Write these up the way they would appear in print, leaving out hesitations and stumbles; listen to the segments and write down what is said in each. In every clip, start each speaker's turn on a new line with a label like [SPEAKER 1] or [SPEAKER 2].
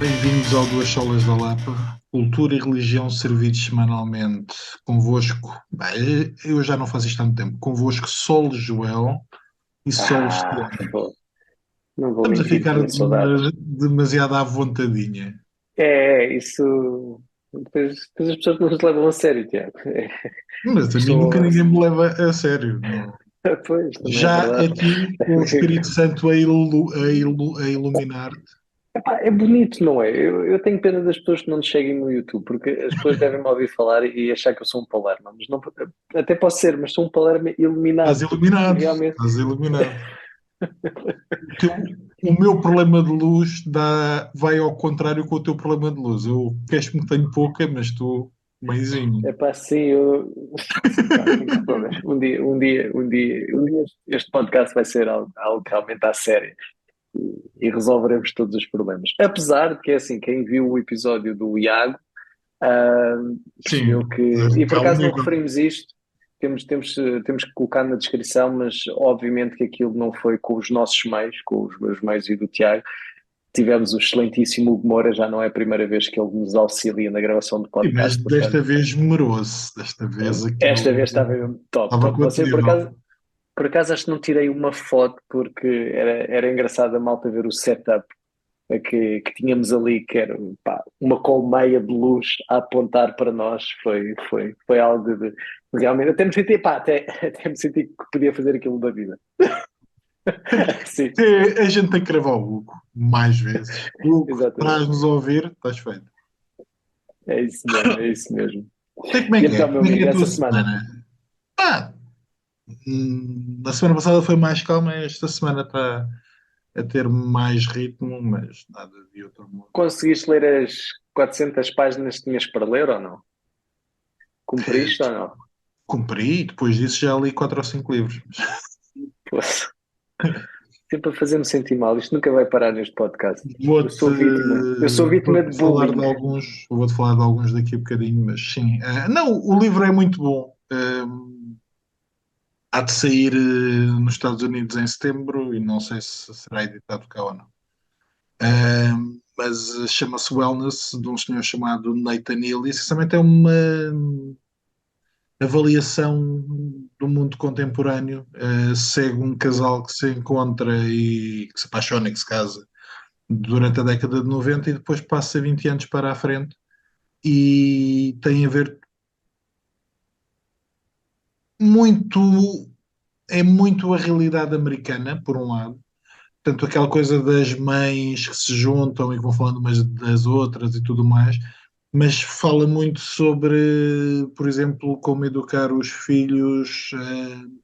[SPEAKER 1] Bem-vindos ao Duas Solas da Lapa. Cultura e religião servidos semanalmente. Convosco, bem, eu já não faço isto há muito tempo. Convosco, Sol Joel e Sol
[SPEAKER 2] Ah,
[SPEAKER 1] Estevam.
[SPEAKER 2] não vou
[SPEAKER 1] Estamos a
[SPEAKER 2] mentir,
[SPEAKER 1] ficar
[SPEAKER 2] tinha saudades.
[SPEAKER 1] demasiado à vontadinha.
[SPEAKER 2] Isso. Depois as pessoas não nos levam a sério, Tiago.
[SPEAKER 1] Mas a mim nunca
[SPEAKER 2] Estou.
[SPEAKER 1] ninguém me leva a sério. Não.
[SPEAKER 2] Pois, também é
[SPEAKER 1] Já
[SPEAKER 2] verdade.
[SPEAKER 1] aqui, com o Espírito Santo a iluminar-te.
[SPEAKER 2] Epá, é bonito, não é? Eu tenho pena das pessoas que não nos seguem no YouTube, porque as pessoas devem me ouvir falar e achar que eu sou um palerma, mas não, até posso ser, mas sou um palerma
[SPEAKER 1] Estás
[SPEAKER 2] iluminado, porque
[SPEAKER 1] iluminado.
[SPEAKER 2] realmente.
[SPEAKER 1] Estás iluminado. O meu problema de luz vai ao contrário com o teu problema de luz. Eu queixo-me que tenho pouca, mas tu, meizinho.
[SPEAKER 2] Epá, sim, eu. Pá, tenho que resolver. Um dia este podcast vai ser algo realmente à sério. E resolveremos todos os problemas. Apesar de que, é assim, quem viu o episódio do Iago, ah, percebeu
[SPEAKER 1] Sim,
[SPEAKER 2] que. E por
[SPEAKER 1] há um
[SPEAKER 2] acaso não
[SPEAKER 1] nível.
[SPEAKER 2] referimos isto, temos que colocar na descrição, mas obviamente que aquilo não foi com os nossos meios, com os meus meios e do Tiago. Tivemos o excelentíssimo Hugo Moura, já não é a primeira vez que ele nos auxilia na gravação do
[SPEAKER 1] Sim, mas
[SPEAKER 2] podcast,
[SPEAKER 1] desta
[SPEAKER 2] portanto,
[SPEAKER 1] vez demorou-se. Desta vez
[SPEAKER 2] esta
[SPEAKER 1] aquilo
[SPEAKER 2] vez estava mesmo top,
[SPEAKER 1] estava
[SPEAKER 2] top.
[SPEAKER 1] com outro
[SPEAKER 2] Você,
[SPEAKER 1] nível.
[SPEAKER 2] por acaso acho que não tirei uma foto porque era engraçado a malta ver o setup que tínhamos ali, que era pá, uma colmeia de luz a apontar para nós, foi algo de realmente, até me senti, pá, até me senti que podia fazer aquilo da vida. Sim,
[SPEAKER 1] A gente tem que gravar o Hugo mais vezes. Hugo,
[SPEAKER 2] exatamente.
[SPEAKER 1] traz-nos a ouvir, estás feito.
[SPEAKER 2] É isso mesmo, é isso mesmo.
[SPEAKER 1] Então, como é
[SPEAKER 2] E
[SPEAKER 1] que é?
[SPEAKER 2] então, meu
[SPEAKER 1] Como é que é
[SPEAKER 2] amigo,
[SPEAKER 1] a tua
[SPEAKER 2] essa semana,
[SPEAKER 1] semana? Ah, a semana passada foi mais calma, esta semana está a ter mais ritmo, mas nada de outro mundo.
[SPEAKER 2] conseguiste ler as 400 páginas que tinhas para ler ou não? Cumpriste ou não?
[SPEAKER 1] Cumpri, depois disso já li quatro ou cinco livros.
[SPEAKER 2] Pô, sempre a fazer-me sentir mal, isto nunca vai parar neste podcast.
[SPEAKER 1] Vou-te
[SPEAKER 2] Eu sou vítima de
[SPEAKER 1] vou-te falar
[SPEAKER 2] bullying.
[SPEAKER 1] de alguns, vou-te falar de alguns daqui a bocadinho, mas sim. Não, o livro é muito bom. Há de sair nos Estados Unidos em setembro e não sei se será editado cá ou não. Mas chama-se Wellness, de um senhor chamado Nathan Neal, e essencialmente é uma avaliação do mundo contemporâneo. Segue um casal que se encontra e que se apaixona e que se casa durante a década de 90 e depois passa 20 anos para a frente e tem a ver muito, é muito a realidade americana, por um lado. Portanto, aquela coisa das mães que se juntam e que vão falando umas das outras e tudo mais, mas fala muito sobre, por exemplo, como educar os filhos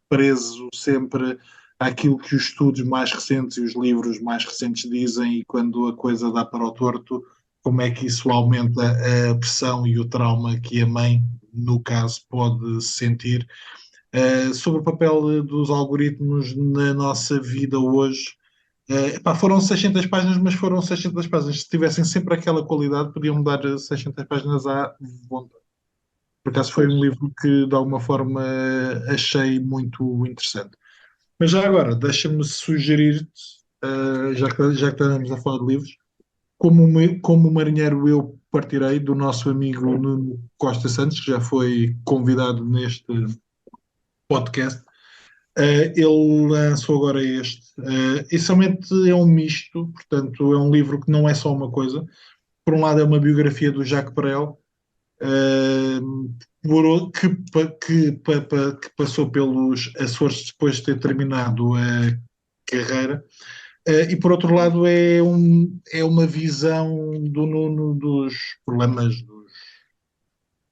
[SPEAKER 1] preso sempre àquilo que os estudos mais recentes e os livros mais recentes dizem, e quando a coisa dá para o torto, como é que isso aumenta a pressão e o trauma que a mãe, no caso, pode sentir. Sobre o papel dos algoritmos na nossa vida hoje. Epá, foram 600 páginas, mas foram 600 páginas. Se tivessem sempre aquela qualidade, podiam dar 600 páginas à vontade. Por acaso foi
[SPEAKER 2] Pois.
[SPEAKER 1] um livro que, de alguma forma, achei muito interessante. Mas já agora, deixa-me sugerir-te, já que estamos a falar de livros, como marinheiro eu partirei do nosso amigo Nuno Costa Santos, que já foi convidado neste podcast. Ele lançou agora este. Essencialmente é um misto, portanto, é um livro que não é só uma coisa. Por um lado, é uma biografia do Jacques Brel, que passou pelos Açores depois de ter terminado a carreira. E por outro lado, é uma visão do Nuno dos problemas,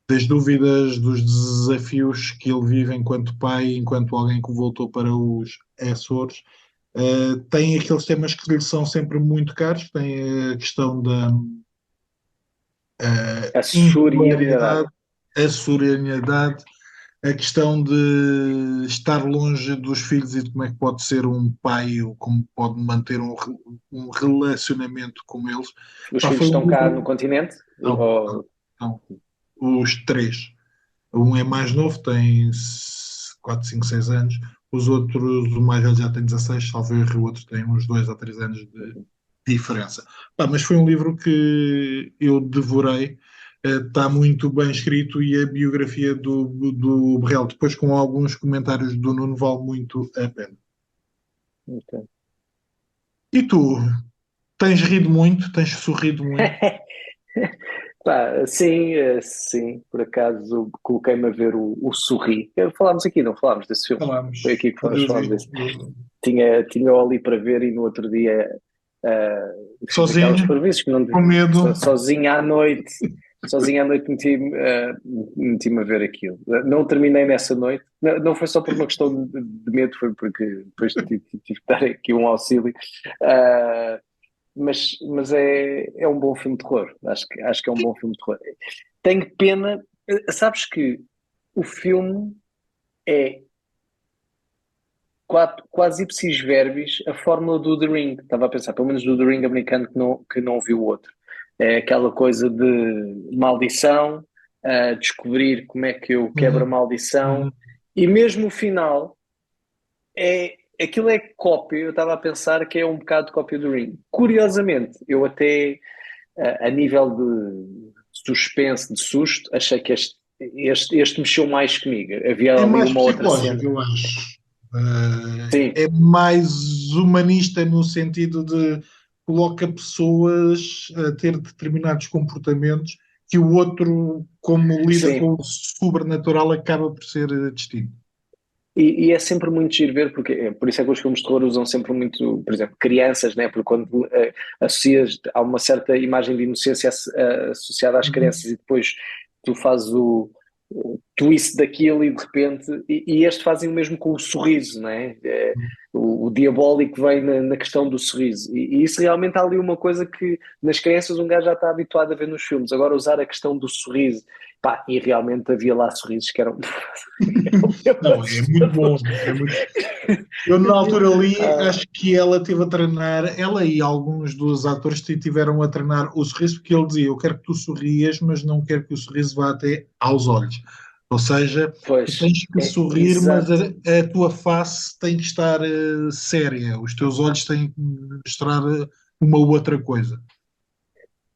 [SPEAKER 1] das dúvidas, dos desafios que ele vive enquanto pai, enquanto alguém que voltou para os Açores. Tem aqueles temas que lhe são sempre muito caros, tem a questão da
[SPEAKER 2] A surianidade.
[SPEAKER 1] insularidade, a solidariedade, a questão de estar longe dos filhos e de como é que pode ser um pai, ou como pode manter um relacionamento com eles.
[SPEAKER 2] Os
[SPEAKER 1] Pá,
[SPEAKER 2] filhos
[SPEAKER 1] foi um
[SPEAKER 2] estão cá no
[SPEAKER 1] livro.
[SPEAKER 2] continente?
[SPEAKER 1] Não, não, não. Os três. Um é mais novo, tem 4 5 6 anos. Os outros, o mais velho já tem 16, salvo erro, o outro tem uns 2 ou 3 anos diferença. Pá, mas foi um livro que eu devorei, está muito bem escrito e a biografia do Berrell, depois com alguns comentários do Nuno, vale muito a pena.
[SPEAKER 2] Ok.
[SPEAKER 1] E tu, tens rido muito, tens sorrido muito?
[SPEAKER 2] Pá, sim, sim, por acaso coloquei-me a ver o Sorri. Falámos aqui, não falámos desse filme? Foi
[SPEAKER 1] Falámos,
[SPEAKER 2] aqui que
[SPEAKER 1] eu
[SPEAKER 2] falámos
[SPEAKER 1] vi,
[SPEAKER 2] disso. Tinha ali para ver e no outro dia fiz aquelas
[SPEAKER 1] sozinho,
[SPEAKER 2] previstas que não,
[SPEAKER 1] com medo.
[SPEAKER 2] sozinho à noite, sozinho à noite meti-me a ver aquilo. Não terminei nessa noite, não foi só por uma questão de medo, foi porque depois tive que dar aqui um auxílio. Uh, mas é um bom filme de terror. Acho que é um bom filme de terror. Tenho pena, sabes que o filme é quase ipsis verbis a fórmula do The Ring. Estava a pensar, pelo menos do The Ring americano que não viu o outro. É aquela coisa de maldição, descobrir como é que eu quebro a
[SPEAKER 1] Uhum,
[SPEAKER 2] maldição,
[SPEAKER 1] uhum.
[SPEAKER 2] e mesmo o final aquilo é cópia. Eu estava a pensar que é um bocado cópia do Ring. Curiosamente, eu até a nível de suspense, de susto, achei que este mexeu mais comigo. Havia
[SPEAKER 1] É
[SPEAKER 2] ali
[SPEAKER 1] mais
[SPEAKER 2] uma outra
[SPEAKER 1] psicológico,
[SPEAKER 2] cena.
[SPEAKER 1] eu acho.
[SPEAKER 2] Sim,
[SPEAKER 1] É mais humanista no sentido de coloca pessoas a ter determinados comportamentos que o outro, como lida
[SPEAKER 2] sim.
[SPEAKER 1] com o sobrenatural, acaba por ser distinto.
[SPEAKER 2] E é sempre muito giro ver, porque por isso é que os filmes de terror usam sempre muito, por exemplo, crianças, né? Porque quando associas a uma certa imagem de inocência associada às crianças
[SPEAKER 1] Uhum.
[SPEAKER 2] e depois tu fazes o twist daquilo e de repente, e este fazem o mesmo com o sorriso, né? O diabólico vem na questão do sorriso, e isso realmente há ali uma coisa que nas crianças um gajo já está habituado a ver nos filmes. Agora usar a questão do sorriso, pá, e realmente havia lá sorrisos que eram mesmo
[SPEAKER 1] Não, é muito bom.
[SPEAKER 2] assustadores.
[SPEAKER 1] É muito... Eu, na altura ali,
[SPEAKER 2] Ah,
[SPEAKER 1] acho que ela teve a treinar, ela e alguns dos atores tiveram a treinar o sorriso, porque ele dizia: eu quero que tu sorrias, mas não quero que o sorriso vá até aos olhos. Ou seja, tu
[SPEAKER 2] pois,
[SPEAKER 1] tens que sorrir, mas
[SPEAKER 2] exato.
[SPEAKER 1] a tua face tem que estar séria, os teus olhos têm que mostrar uma outra coisa.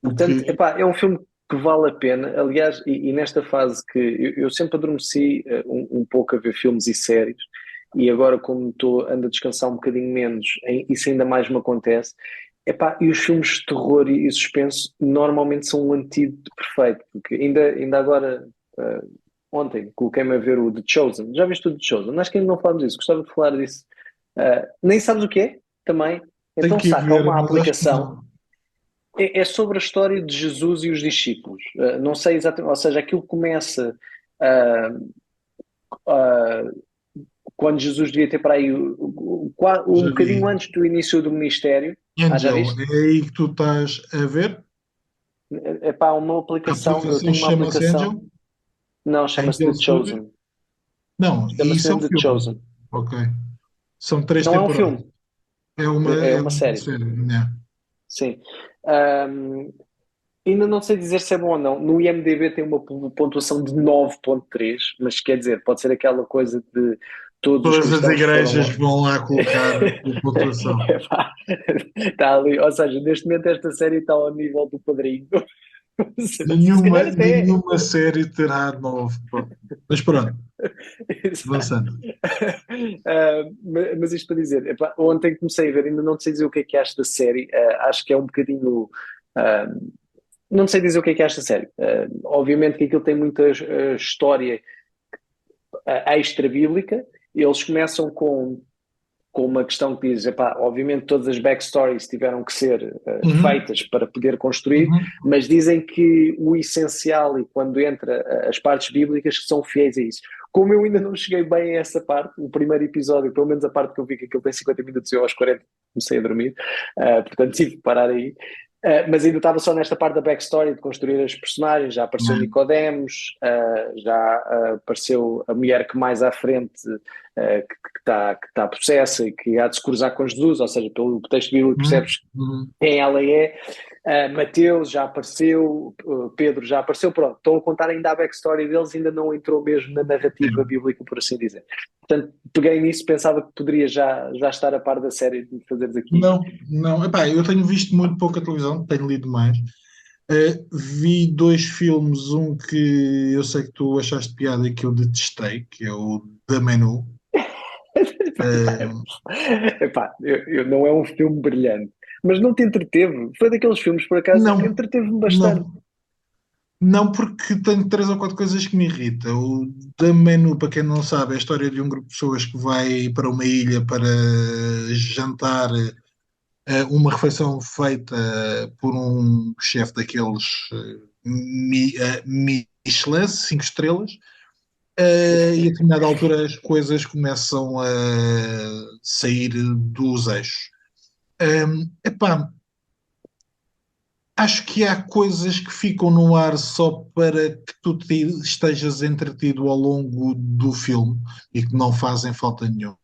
[SPEAKER 1] O
[SPEAKER 2] Portanto,
[SPEAKER 1] que.
[SPEAKER 2] epá, é um filme que vale a pena. Aliás, e nesta fase que eu sempre adormeci um pouco a ver filmes e séries, e agora, como ando a descansar um bocadinho menos, isso ainda mais me acontece. Epá, e os filmes de terror e suspense normalmente são um antídoto perfeito, porque ainda agora, ontem, coloquei-me a ver o The Chosen. Já viste o The Chosen? Acho que ainda não falamos disso, gostava de falar disso. Nem sabes o que é? Também.
[SPEAKER 1] Tem
[SPEAKER 2] Então
[SPEAKER 1] que ir
[SPEAKER 2] saca
[SPEAKER 1] ver,
[SPEAKER 2] uma
[SPEAKER 1] mas acho que
[SPEAKER 2] aplicação.
[SPEAKER 1] não.
[SPEAKER 2] É sobre a história de Jesus e os discípulos. Não sei exatamente, ou seja, aquilo começa uh, uh, quando Jesus devia ter para aí um
[SPEAKER 1] Já
[SPEAKER 2] bocadinho
[SPEAKER 1] vi.
[SPEAKER 2] antes do início do ministério. Já
[SPEAKER 1] Angel,
[SPEAKER 2] viste?
[SPEAKER 1] é aí que tu estás a ver?
[SPEAKER 2] É para uma
[SPEAKER 1] A
[SPEAKER 2] aplicação, eu
[SPEAKER 1] aplicação
[SPEAKER 2] tenho uma
[SPEAKER 1] chama-se
[SPEAKER 2] aplicação,
[SPEAKER 1] Angel?
[SPEAKER 2] não, chama-se
[SPEAKER 1] Angel
[SPEAKER 2] The
[SPEAKER 1] Studio?
[SPEAKER 2] Chosen.
[SPEAKER 1] Não, e
[SPEAKER 2] Chama-se
[SPEAKER 1] isso é um
[SPEAKER 2] mesmo The
[SPEAKER 1] filme.
[SPEAKER 2] Chosen.
[SPEAKER 1] Ok. São três
[SPEAKER 2] Não é um
[SPEAKER 1] temporadas.
[SPEAKER 2] filme, é
[SPEAKER 1] É
[SPEAKER 2] uma
[SPEAKER 1] uma
[SPEAKER 2] série.
[SPEAKER 1] série, né?
[SPEAKER 2] Sim. Um, Ainda não sei dizer se é bom ou não. No IMDb tem uma pontuação de 9,3, mas quer dizer, pode ser aquela coisa de todos os
[SPEAKER 1] Todas as
[SPEAKER 2] cristãos
[SPEAKER 1] igrejas
[SPEAKER 2] foram.
[SPEAKER 1] vão lá colocar a pontuação.
[SPEAKER 2] Epá, está ali, ou seja, neste momento esta série está ao nível do Padrinho. Se calhar até.
[SPEAKER 1] Nenhuma série terá nove. Pronto. Mas pronto,
[SPEAKER 2] Exato.
[SPEAKER 1] avançando.
[SPEAKER 2] Mas isto para dizer, epá, ontem comecei a ver, ainda não sei dizer o que acho da série. Acho que é um bocadinho. ah, não sei dizer o que acho da série. Obviamente que aquilo tem muita história extra-bíblica. Eles começam com uma questão que diz, epá, obviamente todas as backstories tiveram que ser
[SPEAKER 1] Uhum,
[SPEAKER 2] feitas para poder construir,
[SPEAKER 1] uhum.
[SPEAKER 2] mas dizem que o essencial e quando entra as partes bíblicas que são fiéis a isso. Como eu ainda não cheguei bem a essa parte, o primeiro episódio, pelo menos a parte que eu vi que aquilo tem 50 minutos e eu aos 40 comecei a dormir, portanto tive que parar aí. Mas ainda estava só nesta parte da backstory de construir as personagens. Já apareceu
[SPEAKER 1] É.
[SPEAKER 2] Nicodemos, já apareceu a mulher que mais à frente que está possessa e que há de se cruzar com Jesus, ou seja, pelo texto bíblico
[SPEAKER 1] Hum,
[SPEAKER 2] percebes
[SPEAKER 1] hum.
[SPEAKER 2] quem ela é. Mateus já apareceu, Pedro já apareceu, pronto, estão a contar ainda a backstory deles, ainda não entrou mesmo na narrativa bíblica, por assim dizer. Portanto, peguei nisso, pensava que poderia já estar a par da série de fazeres aqui.
[SPEAKER 1] Não, não. Epá, eu tenho visto muito pouca televisão, tenho lido mais. Vi dois filmes, um que eu sei que tu achaste piada e que eu detestei, que é o The Menu. Uh,
[SPEAKER 2] Epá, não é um filme brilhante, mas não te entreteve. Foi daqueles filmes, por acaso, que
[SPEAKER 1] não,
[SPEAKER 2] entreteve-me bastante.
[SPEAKER 1] não, não, porque tenho três ou quatro coisas que me irritam. O The Menu, para quem não sabe, é a história de um grupo de pessoas que vai para uma ilha para jantar, uma refeição feita por um chefe daqueles Michelin, 5 estrelas. E a determinada altura as coisas começam a sair dos eixos. Epá, acho que há coisas que ficam no ar só para que tu estejas entretido ao longo do filme e que não fazem falta nenhuma.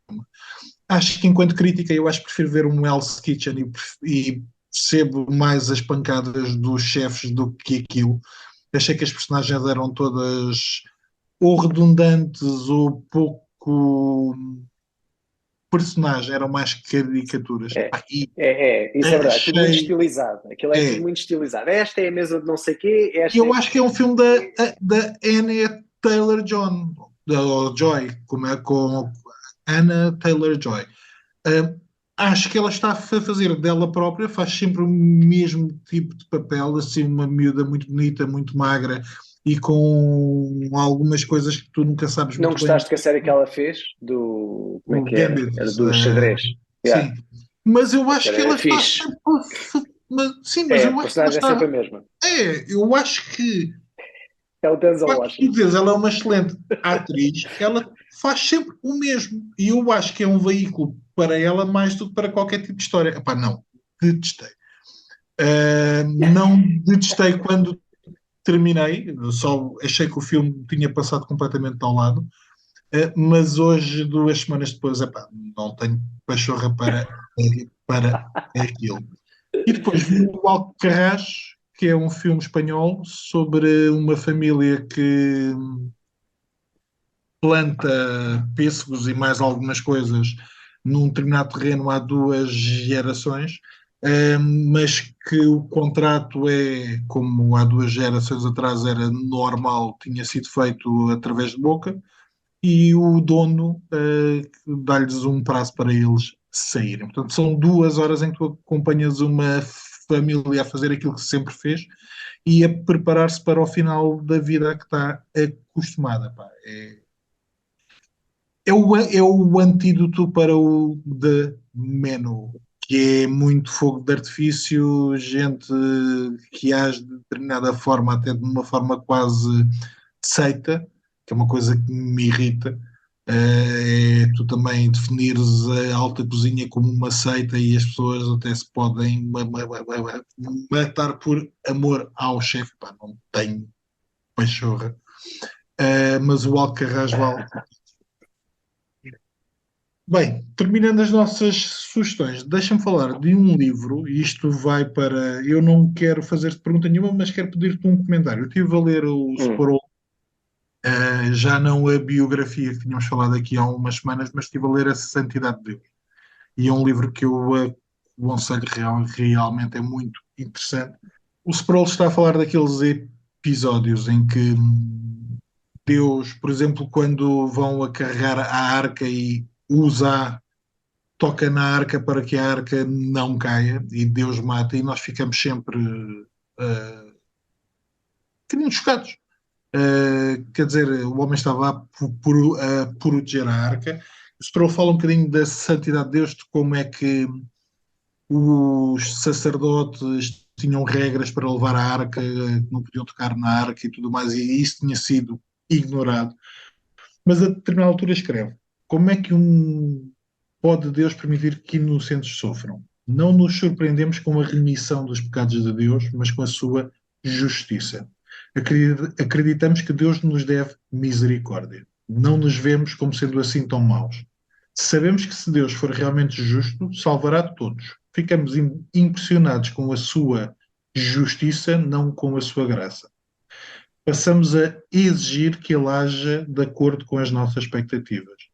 [SPEAKER 1] Acho que enquanto crítica eu acho que prefiro ver um Hell's Kitchen e percebo mais as pancadas dos chefes do que aquilo. Achei que as personagens eram todas ou redundantes ou pouco personagem, eram mais caricaturas.
[SPEAKER 2] É,
[SPEAKER 1] Pá, e
[SPEAKER 2] isso é verdade, é tudo muito
[SPEAKER 1] achei.
[SPEAKER 2] estilizado. Aquilo é tudo
[SPEAKER 1] É,
[SPEAKER 2] muito estilizado. Esta é a mesa de não sei quê, esta
[SPEAKER 1] eu
[SPEAKER 2] é.
[SPEAKER 1] acho que é um filme da Anna Taylor-John, ou Joy, como é com Anna Taylor-Joy. Uh, Acho que ela está a fazer dela própria, faz sempre o mesmo tipo de papel, assim, uma miúda muito bonita, muito magra e com algumas coisas que tu nunca sabes
[SPEAKER 2] Não
[SPEAKER 1] muito bem.
[SPEAKER 2] gostaste que a série que ela fez do. Como é
[SPEAKER 1] O
[SPEAKER 2] que era?
[SPEAKER 1] Gambit,
[SPEAKER 2] Era do xadrez.
[SPEAKER 1] sim.
[SPEAKER 2] Yeah.
[SPEAKER 1] Mas eu
[SPEAKER 2] A
[SPEAKER 1] acho que
[SPEAKER 2] série
[SPEAKER 1] ela
[SPEAKER 2] é
[SPEAKER 1] está
[SPEAKER 2] fixe.
[SPEAKER 1] sempre. Sim, mas
[SPEAKER 2] É, a
[SPEAKER 1] eu acho que ela
[SPEAKER 2] personagem é sempre a
[SPEAKER 1] está.
[SPEAKER 2] mesma.
[SPEAKER 1] Eu acho que.
[SPEAKER 2] É o Denzel
[SPEAKER 1] Quando tu
[SPEAKER 2] Washington.
[SPEAKER 1] dizes ela é uma excelente atriz, ela faz sempre o mesmo. E eu acho que é um veículo para ela mais do que para qualquer tipo de história. Epá, não, detestei. Não detestei quando terminei, só achei que o filme tinha passado completamente ao lado. Mas hoje, 2 semanas depois, epá, não tenho pachorra para aquilo. E depois vi o Alcarrás, que é um filme espanhol sobre uma família que planta pêssegos e mais algumas coisas num determinado terreno há 2 gerações, mas que o contrato é, como há 2 gerações atrás era normal, tinha sido feito através de boca, e o dono dá-lhes um prazo para eles saírem. Portanto, são 2 horas em que tu acompanhas uma família a fazer aquilo que sempre fez e a preparar-se para o final da vida que está acostumada. Pá. É o antídoto para o de menu, que é muito fogo de artifício, gente que age de determinada forma, até de uma forma quase seita, que é uma coisa que me irrita. É tu também definires a alta cozinha como uma seita e as pessoas até se podem matar por amor ao chefe. Pá, não tenho pachorra. Mas o Alcarrás vale. Bem, terminando as nossas sugestões, deixa-me falar de um livro, e isto vai para. Eu não quero fazer-te pergunta nenhuma, mas quero pedir-te um comentário. Eu estive a ler o
[SPEAKER 2] Hum.
[SPEAKER 1] Sparrow, já não a biografia que tínhamos falado aqui há umas semanas, mas estive a ler A Santidade de Deus. E é um livro que eu aconselho realmente, é muito interessante. O Sproul está a falar daqueles episódios em que Deus, por exemplo, quando vão a carregar a arca e usa, toca na arca para que a arca não caia e Deus mata, e nós ficamos sempre uh, um bocadinho chocados. Quer dizer, o homem estava a proteger a arca. O Sproul fala um bocadinho da santidade de Deus, de como é que os sacerdotes tinham regras para levar a arca, que não podiam tocar na arca e tudo mais, e isso tinha sido ignorado. Mas a determinada altura escreve: como é que pode Deus permitir que inocentes sofram? Não nos surpreendemos com a remissão dos pecados de Deus, mas com a sua justiça. Acreditamos que Deus nos deve misericórdia. não nos vemos como sendo assim tão maus. Sabemos que se Deus for realmente justo, salvará todos. Ficamos impressionados com a sua justiça, não com a sua graça. Passamos a exigir que ele haja de acordo com as nossas expectativas.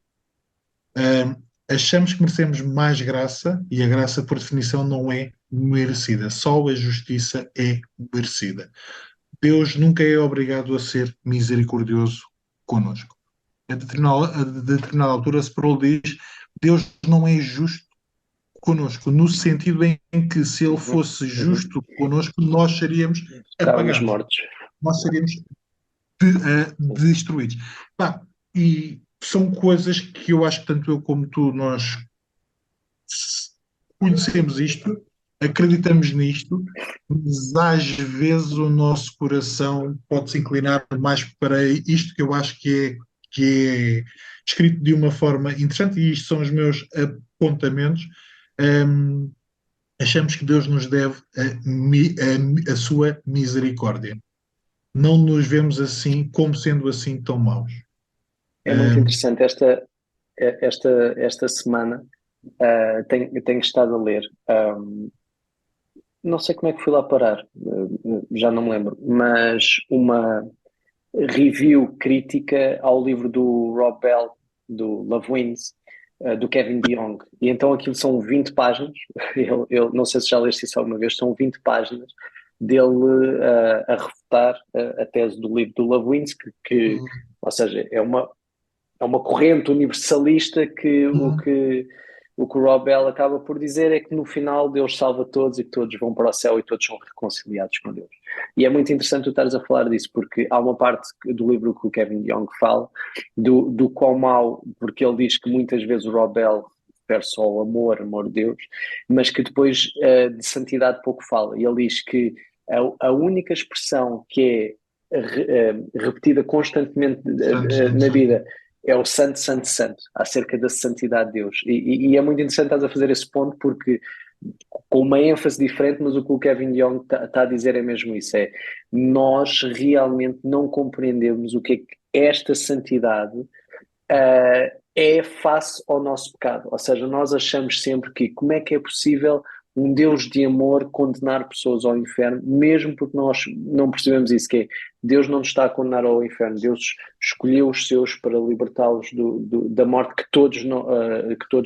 [SPEAKER 1] Achamos que merecemos mais graça e a graça, por definição, não é merecida. Só a justiça é merecida. Deus nunca é obrigado a ser misericordioso connosco. A determinada altura, Sproul diz: Deus não é justo connosco, no sentido em que, se ele
[SPEAKER 2] Uhum,
[SPEAKER 1] fosse
[SPEAKER 2] uhum.
[SPEAKER 1] justo connosco, nós seríamos
[SPEAKER 2] Estávamos
[SPEAKER 1] apagados,
[SPEAKER 2] mortos.
[SPEAKER 1] nós seríamos destruídos. Pá, e são coisas que eu acho que tanto eu como tu, nós conhecemos isto, acreditamos nisto, mas às vezes o nosso coração pode se inclinar mais para isto que eu acho que é escrito de uma forma interessante, e isto são os meus apontamentos. Hum, Achamos que Deus nos deve a sua misericórdia. Não nos vemos assim, como sendo assim tão maus.
[SPEAKER 2] É muito
[SPEAKER 1] Hum,
[SPEAKER 2] interessante esta semana. Tenho estado a ler. Não sei como é que fui lá parar, já não me lembro, mas uma review crítica ao livro do Rob Bell, do Love Wins, do Kevin DeYoung. E então aquilo são 20 páginas, eu não sei se já leste isso alguma vez, são 20 páginas dele a refutar a tese do livro do Love Wins, ou seja, é uma corrente universalista que o que o Rob Bell acaba por dizer é que no final Deus salva todos e que todos vão para o céu e todos são reconciliados com Deus. E é muito interessante tu estares a falar disso, porque há uma parte do livro que o Kevin DeYoung fala do quão mau, porque ele diz que muitas vezes o Rob Bell refere só ao amor de Deus, mas que depois de santidade pouco fala. E ele diz que a única expressão que é repetida constantemente
[SPEAKER 1] Santo, santo,
[SPEAKER 2] na
[SPEAKER 1] santo.
[SPEAKER 2] vida é o santo, santo, santo, acerca da santidade de Deus. E é muito interessante estás a fazer esse ponto, porque com uma ênfase diferente, mas o que o Kevin Young está a dizer é mesmo isso, é nós realmente não compreendemos o que é que esta santidade é face ao nosso pecado. Ou seja, nós achamos sempre que como é que é possível um Deus de amor condenar pessoas ao inferno, mesmo porque nós não percebemos isso, que é, Deus não nos está a condenar ao inferno, Deus escolheu os seus para libertá-los da morte que todos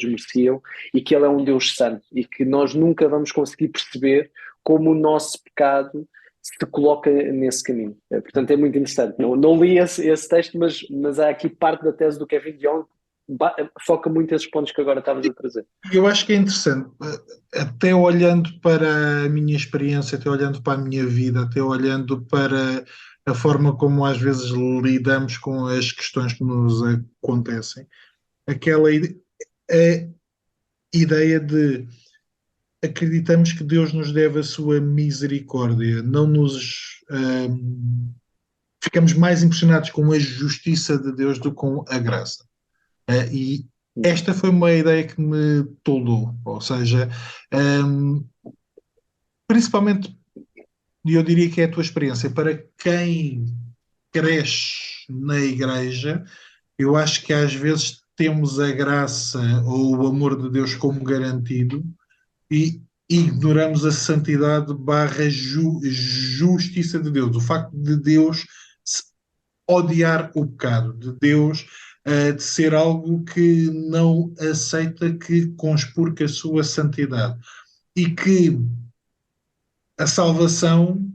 [SPEAKER 2] mereciam, e que Ele é um Deus santo, e que nós nunca vamos conseguir perceber como o nosso pecado se coloca nesse caminho. Portanto, é muito interessante. Não li esse texto, mas há aqui parte da tese do Kevin DeYoung foca muito esses pontos que agora estavas a trazer.
[SPEAKER 1] Eu acho que é interessante, até olhando para a minha experiência, até olhando para a minha vida, até olhando para a forma como às vezes lidamos com as questões que nos acontecem, aquela a ideia de acreditamos que Deus nos deve a sua misericórdia, não nos ficamos mais impressionados com a justiça de Deus do que com a graça. E esta foi uma ideia que me toldou, ou seja, um, principalmente, e eu diria que é a tua experiência, para quem cresce na igreja, eu acho que às vezes temos a graça ou o amor de Deus como garantido e ignoramos a santidade barra justiça de Deus, o facto de Deus odiar o pecado, de Deus de ser algo que não aceita que conspurque a sua santidade e que a salvação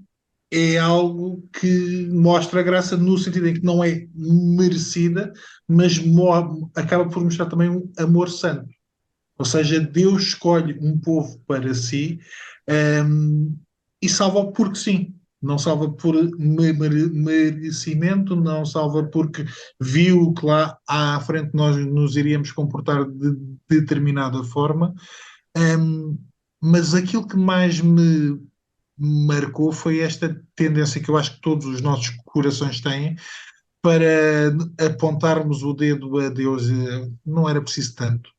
[SPEAKER 1] é algo que mostra a graça no sentido em que não é merecida, mas acaba por mostrar também um amor santo. Ou seja, Deus escolhe um povo para si, e salva porque sim. Não salva por merecimento, não salva porque viu que lá à frente nós nos iríamos comportar de determinada forma. Um, mas aquilo que mais me marcou foi esta tendência que eu acho que todos os nossos corações têm para apontarmos o dedo a Deus. Não era preciso tanto.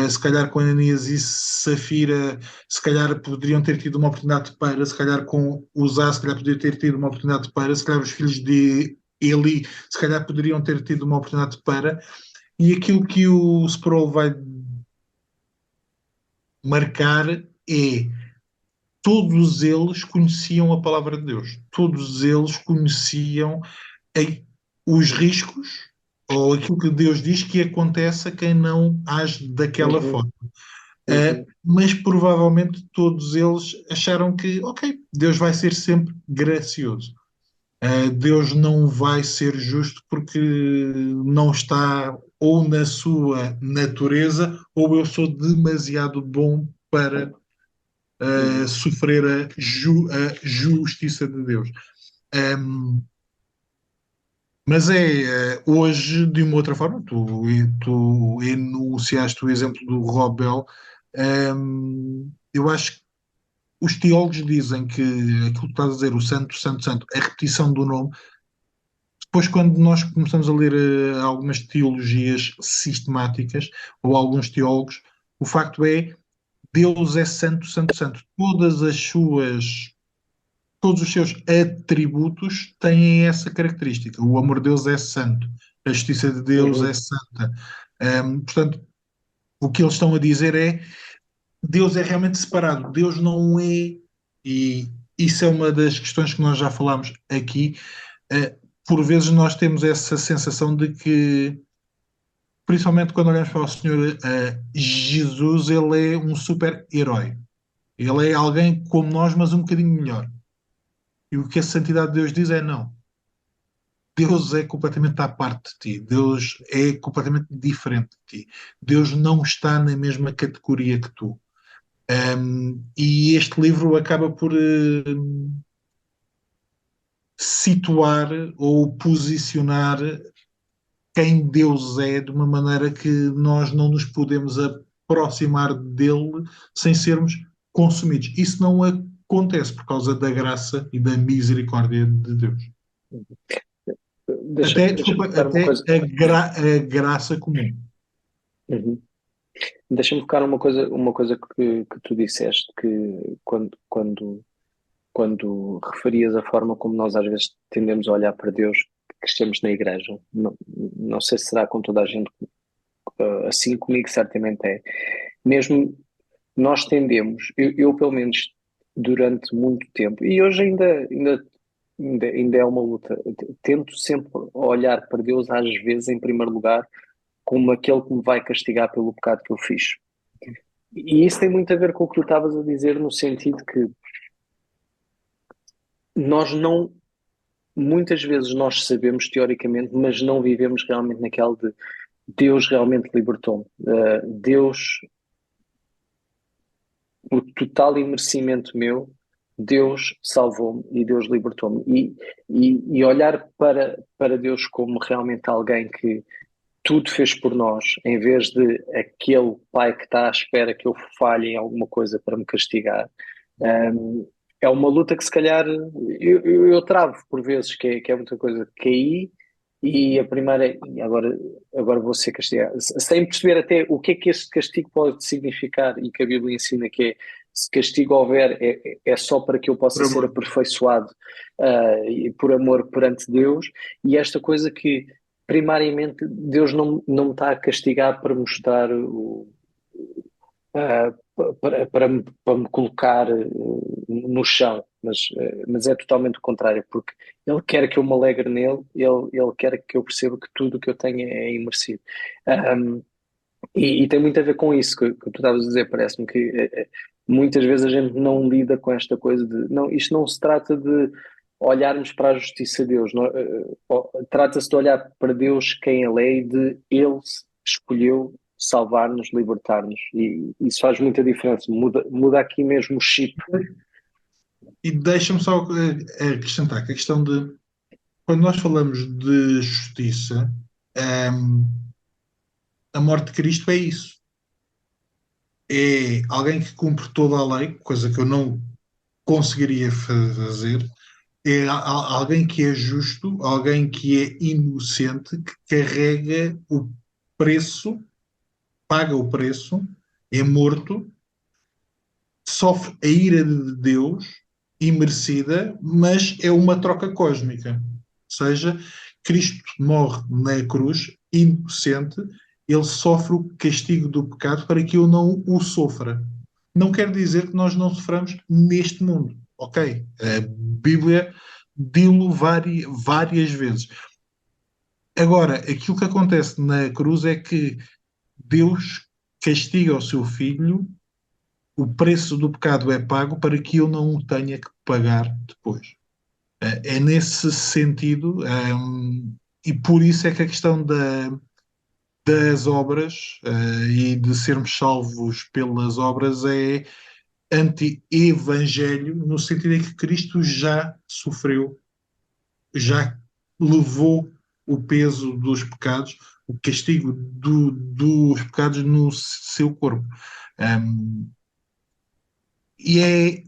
[SPEAKER 1] Se calhar com Ananias e Safira, se calhar poderiam ter tido uma oportunidade para, se calhar com Uzá, se calhar poderiam ter tido uma oportunidade para, se calhar os filhos de ele, se calhar, poderiam ter tido uma oportunidade para. E aquilo que o Sproul vai marcar é todos eles conheciam a palavra de Deus, todos eles conheciam a- os riscos ou aquilo que Deus diz que acontece a quem não age daquela
[SPEAKER 2] Uhum,
[SPEAKER 1] forma.
[SPEAKER 2] uhum,
[SPEAKER 1] Mas provavelmente todos eles acharam que, ok, Deus vai ser sempre gracioso. Deus não vai ser justo porque não está ou na sua natureza ou eu sou demasiado bom para
[SPEAKER 2] uhum,
[SPEAKER 1] sofrer a justiça de Deus. Um, mas hoje, de uma outra forma, tu enunciaste o exemplo do Rob Bell. Eu acho que os teólogos dizem que aquilo que estás a dizer, o santo, santo, santo, a repetição do nome, depois quando nós começamos a ler algumas teologias sistemáticas, ou alguns teólogos, o facto é, Deus é santo, santo, santo. Todos os seus atributos têm essa característica. O amor de Deus é santo, a justiça de Deus é
[SPEAKER 2] uhum,
[SPEAKER 1] santa. Portanto, o que eles estão a dizer é Deus é realmente separado, Deus não é, e isso é uma das questões que nós já falámos aqui. Por vezes nós temos essa sensação de que, principalmente quando olhamos para o Senhor Jesus, ele é um super-herói. Ele é alguém como nós, mas um bocadinho melhor. E o que a santidade de Deus diz é não. Deus é completamente à parte de ti. Deus é completamente diferente de ti. Deus não está na mesma categoria que tu. E este livro acaba por situar ou posicionar quem Deus é de uma maneira que nós não nos podemos aproximar dele sem sermos consumidos. Isso não acontece por causa da graça e da misericórdia de Deus.
[SPEAKER 2] uhum.
[SPEAKER 1] Desculpa,
[SPEAKER 2] Deixa-me focar uma
[SPEAKER 1] até
[SPEAKER 2] coisa.
[SPEAKER 1] a graça comum.
[SPEAKER 2] Uhum. Deixa-me focar uma coisa que tu disseste, que quando referias a forma como nós às vezes tendemos a olhar para Deus, que estamos na igreja. Não, não sei se será com toda a gente, assim comigo certamente é. Mesmo nós tendemos, eu pelo menos durante muito tempo, e hoje ainda é uma luta, tento sempre olhar para Deus às vezes em primeiro lugar como aquele que me vai castigar pelo pecado que eu fiz. E isso tem muito a ver com o que tu estavas a dizer, no sentido que nós não, muitas vezes nós sabemos teoricamente, mas não vivemos realmente naquela de Deus realmente libertou-me. Deus, por total imerecimento meu, Deus salvou-me e Deus libertou-me. E olhar para Deus como realmente alguém que tudo fez por nós, em vez de aquele pai que está à espera que eu falhe em alguma coisa para me castigar. É uma luta que se calhar eu travo por vezes, que é muita coisa. Caí e a primeira é, "E agora vou ser castigado." Sem perceber até o que este castigo pode significar e que a Bíblia ensina que é, se castigo houver, é só para que eu possa
[SPEAKER 1] Por
[SPEAKER 2] ser
[SPEAKER 1] amor.
[SPEAKER 2] aperfeiçoado e por amor perante Deus. E esta coisa que primariamente Deus não me está a castigar para mostrar para me colocar no chão, mas é totalmente o contrário, porque Ele quer que eu me alegre nele, ele quer que eu perceba que tudo o que eu tenho é imerecido. Um, e tem muito a ver com isso que tu estavas a dizer, parece-me que muitas vezes a gente não lida com esta coisa de, não, isto não se trata de olharmos para a justiça de Deus, trata-se de olhar para Deus quem Ele é e de Ele escolheu salvar-nos, libertar-nos, e isso faz muita diferença, muda aqui mesmo o chip.
[SPEAKER 1] E deixa-me só acrescentar que a questão de quando nós falamos de justiça, ehm, a morte de Cristo é isso. É alguém que cumpre toda a lei, coisa que eu não conseguiria fazer. É alguém que é justo, alguém que é inocente, que carrega o preço, paga o preço, é morto, sofre a ira de Deus, imerecida, mas é uma troca cósmica. Ou seja, Cristo morre na cruz, inocente, ele sofre o castigo do pecado para que eu não o sofra. Não quer dizer que nós não soframos neste mundo, ok? A Bíblia diz-lo várias vezes. Agora, aquilo que acontece na cruz é que Deus castiga o seu filho, o preço do pecado é pago para que eu não o tenha que pagar depois. É nesse sentido, e por isso é que a questão das obras e de sermos salvos pelas obras é anti-evangelho, no sentido em que Cristo já sofreu, já levou o peso dos pecados, o castigo dos pecados no seu corpo. E é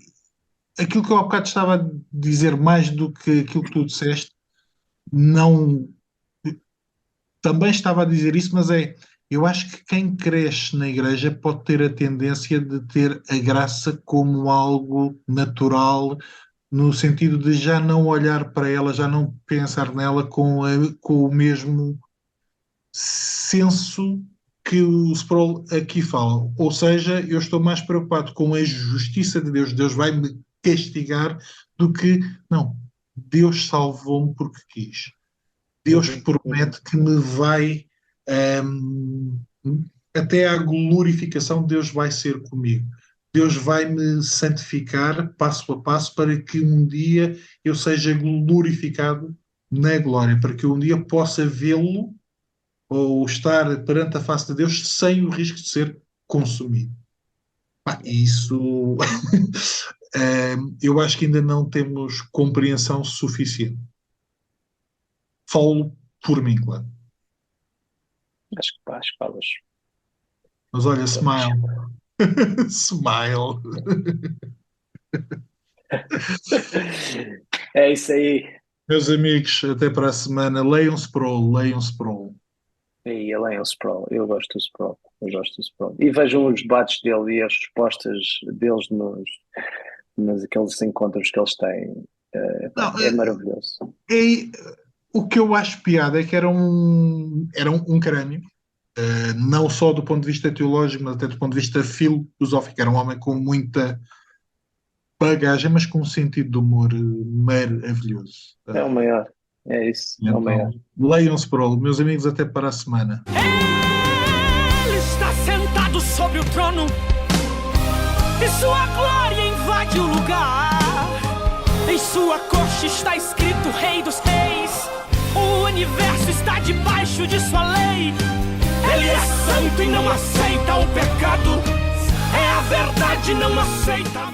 [SPEAKER 1] aquilo que eu há bocado estava a dizer, mais do que aquilo que tu disseste, não. Também estava a dizer isso, mas eu acho que quem cresce na igreja pode ter a tendência de ter a graça como algo natural, no sentido de já não olhar para ela, já não pensar nela com o mesmo senso que o Sproul aqui fala. Ou seja, eu estou mais preocupado com a justiça de Deus, Deus vai me castigar, do que, não, Deus salvou-me porque quis. Deus promete que me vai, ehm, até à glorificação, Deus vai ser comigo. Deus vai me santificar passo a passo para que um dia eu seja glorificado na glória, para que um dia possa vê-lo ou estar perante a face de Deus sem o risco de ser consumido. Isso eu acho que ainda não temos compreensão suficiente. Falo por mim, claro.
[SPEAKER 2] Acho que falas.
[SPEAKER 1] Mas olha, smile. Smile.
[SPEAKER 2] É isso aí.
[SPEAKER 1] Meus amigos, até para a semana. Leiam Sproul, leiam Sproul.
[SPEAKER 2] E ele é o Sproul. Eu gosto do Sproul. Eu gosto do Sproul. E vejam os debates dele e as respostas deles nos aqueles encontros que eles têm.
[SPEAKER 1] Não,
[SPEAKER 2] É maravilhoso.
[SPEAKER 1] o que eu acho piada é que era um crânio, não só do ponto de vista teológico, mas até do ponto de vista filosófico. Era um homem com muita bagagem, mas com um sentido de humor maravilhoso.
[SPEAKER 2] É o maior. É isso. É o maior.
[SPEAKER 1] Então, leiam Sproul. Meus amigos, até para a semana.
[SPEAKER 3] Ele está sentado sobre o trono e sua glória invade o lugar. Em sua coxa está escrito Rei dos Reis. O universo está debaixo de sua lei. Ele é santo e não aceita o pecado. É a verdade, não aceita.